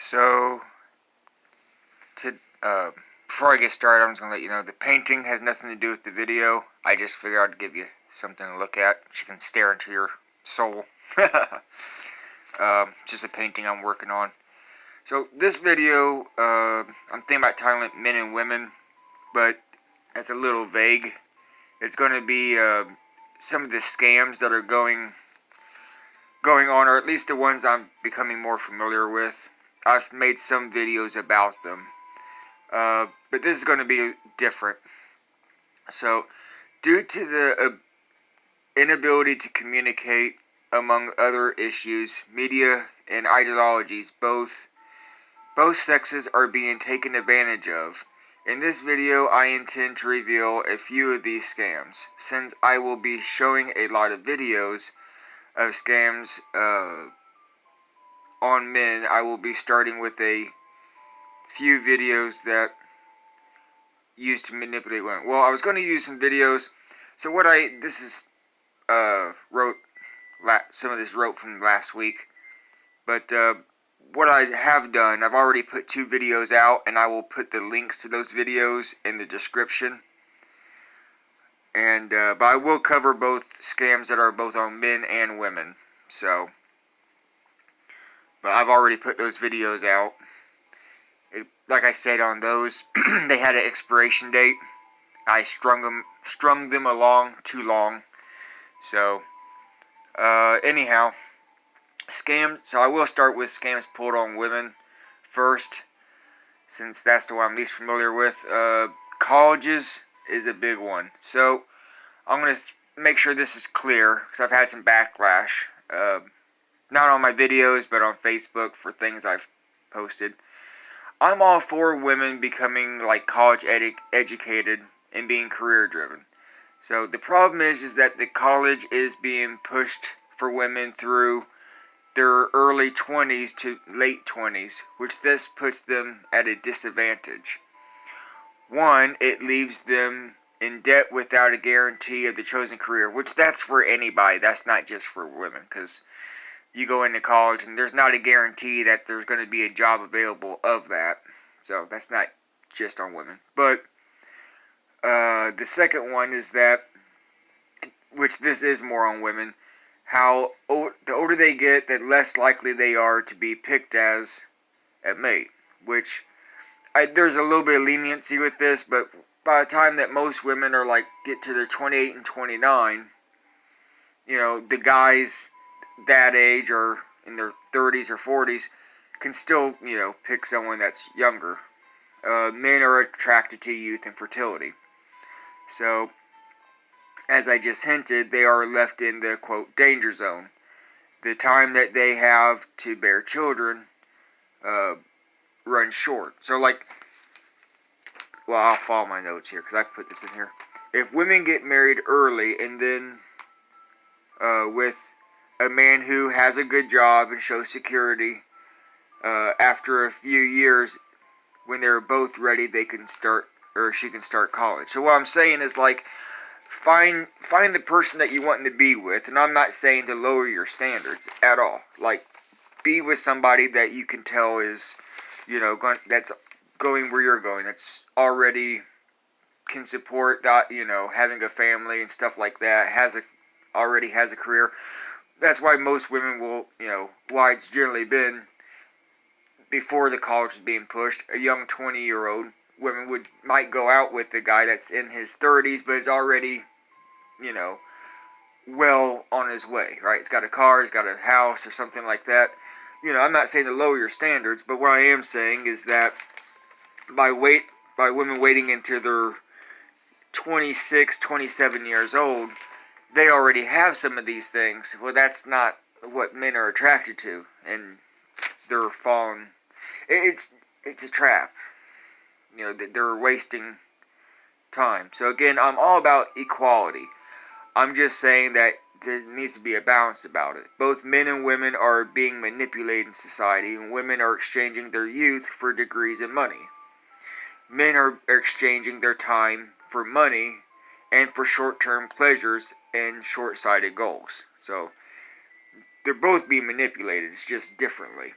So, to, before I get started, I'm just going to let you know the painting has nothing to do with the video. I just figured I'd give you something to look at. You can stare into your soul. It's just a painting I'm working on. So, this video, I'm thinking about titling it Men and Women, but that's a little vague. It's going to be some of the scams that are going on, or at least the ones I'm becoming more familiar with. I've made some videos about them. But this is going to be different. So, due to the inability to communicate, among other issues, media and ideologies, both sexes are being taken advantage of. In this video, I intend to reveal a few of these scams, since I will be showing a lot of videos of scams on men. I will be starting with a few videos that used to manipulate women. Well, I was going to use some videos. So what some of this wrote from last week. But what I have done, I've already put 2 videos out, and I will put the links to those videos in the description. And but I will cover both scams that are both on men and women. So, but I've already put those videos out. Like I said on those, they had an expiration date. I strung them along too long. So, anyhow, scams. So I will start with scams pulled on women first, since that's the one I'm least familiar with. Colleges is a big one. So I'm gonna make sure this is clear, because I've had some backlash, not on my videos, but on Facebook for things I've posted. I'm all for women becoming like college educated and being career driven. So the problem is that the college is being pushed for women through their early 20s to late 20s, which this puts them at a disadvantage. One, it leaves them in debt without a guarantee of the chosen career, which that's for anybody. That's not just for women, because you go into college and there's not a guarantee that there's going to be a job available of that. So that's not just on women. But the second one is that, which this is more on women, how the older they get, the less likely they are to be picked as a mate. Which, there's a little bit of leniency with this, but by the time that most women are get to their 28 and 29, the guys that age or in their 30s or 40s can still, pick someone that's younger. Men are attracted to youth and fertility. So, as I just hinted, they are left in the, quote, danger zone. The time that they have to bear children runs short. So, I'll follow my notes here, because I've put this in here. If women get married early and then with a man who has a good job and shows security, after a few years, when they're both ready, they can start, or she can start college. So what I'm saying is, find the person that you want to be with, and I'm not saying to lower your standards at all. Be with somebody that you can tell is, that's going where you're going, that's already can support that, having a family and stuff like that, already has a career. That's why most women will, why it's generally been, before the college is being pushed, a young 20-year-old woman might go out with a guy that's in his 30s, but is already, well on his way, right? He's got a car, he's got a house, or something like that. I'm not saying to lower your standards, but what I am saying is that by women waiting until they're 26, 27 years old, they already have some of these things. Well, that's not what men are attracted to, and they're falling. It's a trap. They're wasting time. So again, I'm all about equality. I'm just saying that there needs to be a balance about it. Both men and women are being manipulated in society, and women are exchanging their youth for degrees and money. Men are exchanging their time for money and for short-term pleasures and short-sighted goals. So they're both being manipulated. It's just differently.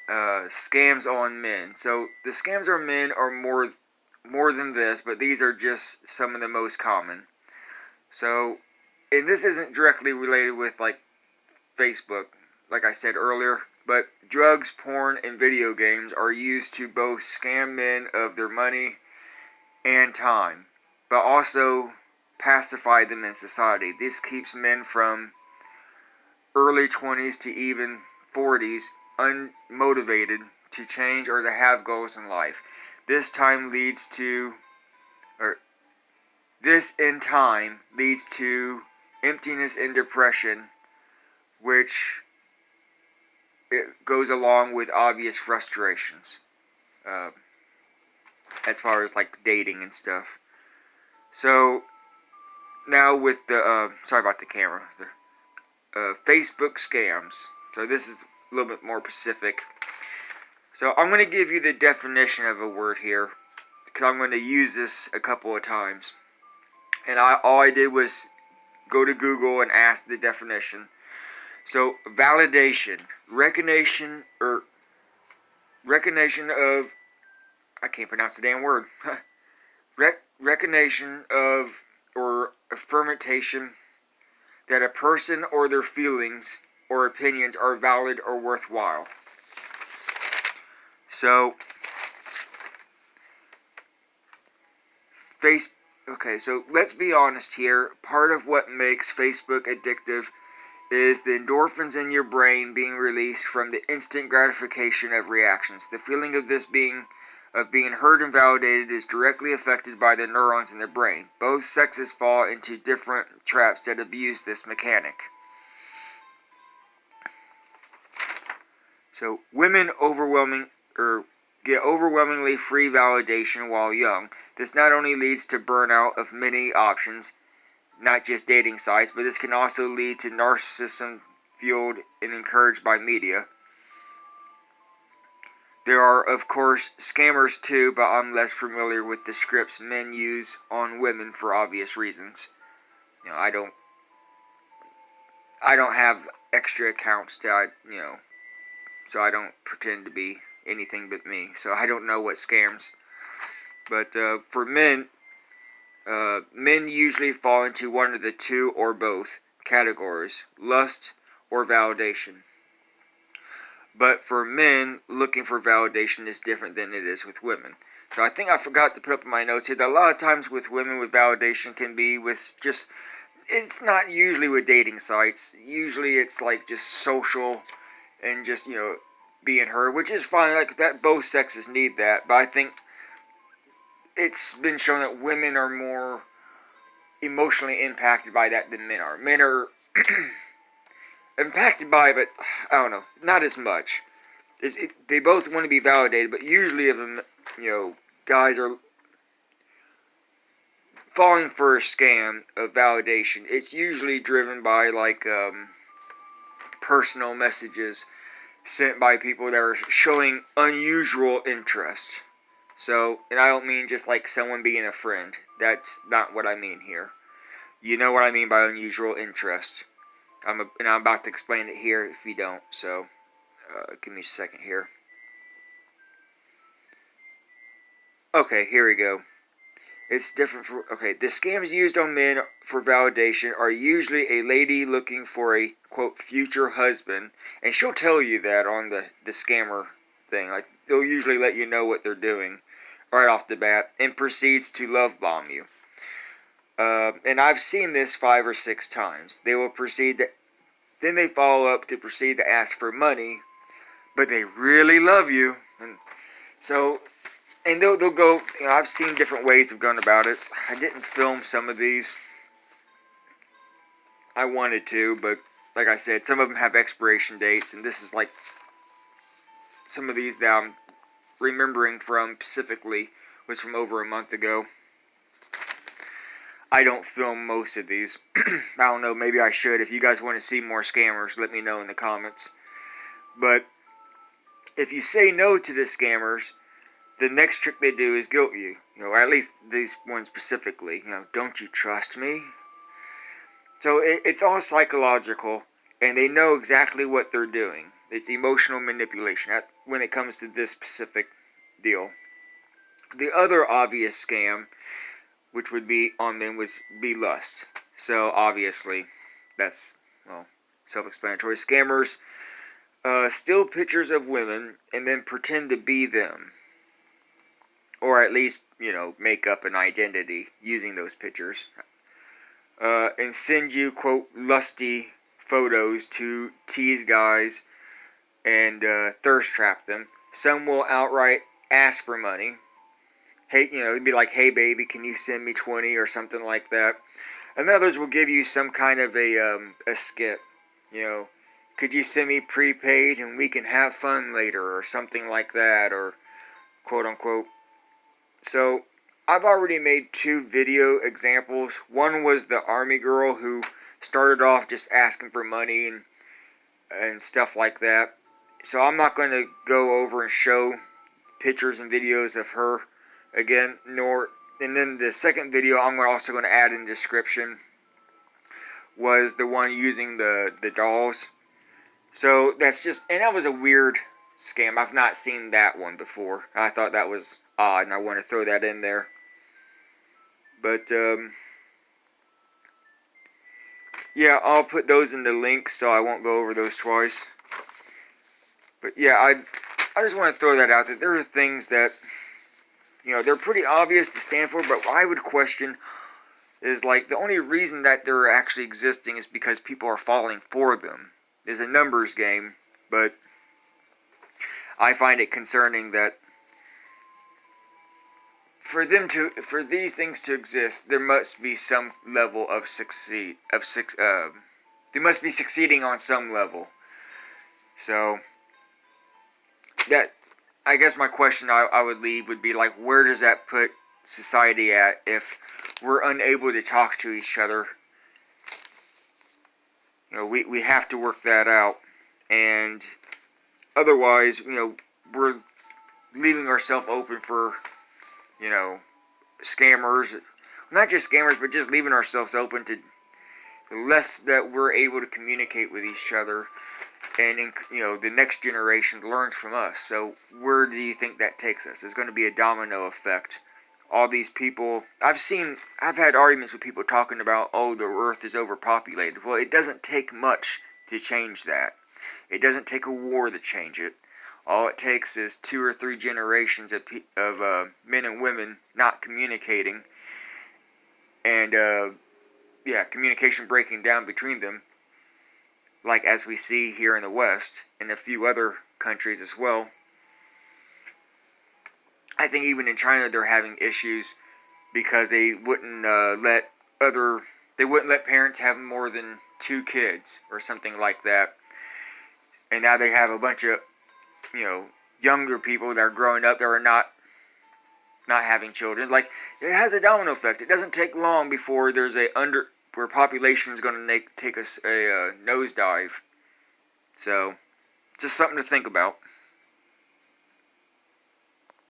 scams on men. So the scams on men are more than this, but these are just some of the most common. So, and this isn't directly related with like Facebook, like I said earlier, but drugs, porn, and video games are used to both scam men of their money and time, but also pacify them in society. This keeps men from early 20s to even 40s unmotivated to change or to have goals in life. This time leads to, or this in time leads to emptiness and depression, which it goes along with obvious frustrations, as far as like dating and stuff. So now with the sorry about the camera, the Facebook scams. So this is a little bit more specific. So I'm going to give you the definition of a word here, because I'm going to use this a couple of times. And all I did was go to Google and ask the definition. So validation, recognition of, I can't pronounce the damn word. Recognition of or affirmation that a person or their feelings or opinions are valid or worthwhile. So so let's be honest here. Part of what makes Facebook addictive is the endorphins in your brain being released from the instant gratification of reactions. The feeling of being heard and validated is directly affected by the neurons in the brain. Both sexes fall into different traps that abuse this mechanic. So women get overwhelmingly free validation while young. This not only leads to burnout of many options, not just dating sites, but this can also lead to narcissism fueled and encouraged by media. There are, of course, scammers too, but I'm less familiar with the scripts men use on women for obvious reasons. You know, I don't have extra accounts that so I don't pretend to be anything but me. So I don't know what scams. But for men, men usually fall into one of the two or both categories, lust or validation. But for men, looking for validation is different than it is with women. So I think I forgot to put up in my notes here that a lot of times with women with validation can be with just, it's not usually with dating sites. Usually it's like just social and just, being heard, which is fine. Like that, both sexes need that. But I think it's been shown that women are more emotionally impacted by that than men are. Men are impacted by it, but I don't know, not as much. They both want to be validated, but usually if guys are falling for a scam of validation, it's usually driven by like personal messages sent by people that are showing unusual interest. So, and I don't mean just like someone being a friend. That's not what I mean here. You know what I mean by unusual interest. And I'm about to explain it here if you don't. So, give me a second here. Okay, here we go. It's different for, the scams used on men for validation are usually a lady looking for a, quote, future husband. And she'll tell you that on the scammer thing. Like, they'll usually let you know what they're doing right off the bat. And proceeds to love bomb you. And I've seen this 5 or 6 times. They will proceed to, then they follow up to proceed to ask for money. But they really love you. And so, and they'll go, I've seen different ways of going about it. I didn't film some of these. I wanted to, but like I said, some of them have expiration dates, and this is like some of these that I'm remembering from specifically was from over a month ago. I don't film most of these. I don't know, maybe I should. If you guys want to see more scammers, let me know in the comments. But if you say no to the scammers, the next trick they do is guilt you. Or at least these ones specifically. Don't you trust me? So it's all psychological. and they know exactly what they're doing. It's emotional manipulation when it comes to this specific deal. The other obvious scam, which would be on them, would be lust. So obviously, that's, well, self-explanatory. Scammers steal pictures of women and then pretend to be them, or at least, make up an identity using those pictures, and send you, quote, lusty photos to tease guys and thirst trap them. Some will outright ask for money. Hey, it'd be like, hey baby, can you send me 20 or something like that. And others will give you some kind of a skip. Could you send me prepaid and we can have fun later or something like that, or quote unquote. So I've already made 2 video examples. One was the army girl who started off just asking for money and stuff like that. So I'm not going to go over and show pictures and videos of her again, and then the second video I'm also going to add in the description was the one using the dolls. So that's just, and that was a weird scam. I've not seen that one before. I thought that was odd, and I want to throw that in there. But yeah, I'll put those in the links, so I won't go over those twice. But yeah, I just want to throw that out there. There are things that, they're pretty obvious to stand for, but what I would question is, like, the only reason that they're actually existing is because people are falling for them. There's a numbers game, but I find it concerning that for these things to exist, there must be some level of they must be succeeding on some level. So that, I guess my question I would leave would be, like, where does that put society at if we're unable to talk to each other? We have to work that out, and otherwise, we're leaving ourselves open for, scammers. Not just scammers, but just leaving ourselves open to less that we're able to communicate with each other, and the next generation learns from us. So where do you think that takes us? There's going to be a domino effect. All these people, I've had arguments with people talking about, oh, the earth is overpopulated. Well, it doesn't take much to change that. It doesn't take a war to change it. All it takes is 2 or 3 generations of men and women not communicating, and communication breaking down between them, like as we see here in the West and a few other countries as well. I think even in China they're having issues because they wouldn't let parents have more than 2 kids or something like that. And now they have a bunch of younger people that are growing up that are not having children. Like, it has a domino effect. It doesn't take long before there's where population is going to take a nosedive. So, just something to think about.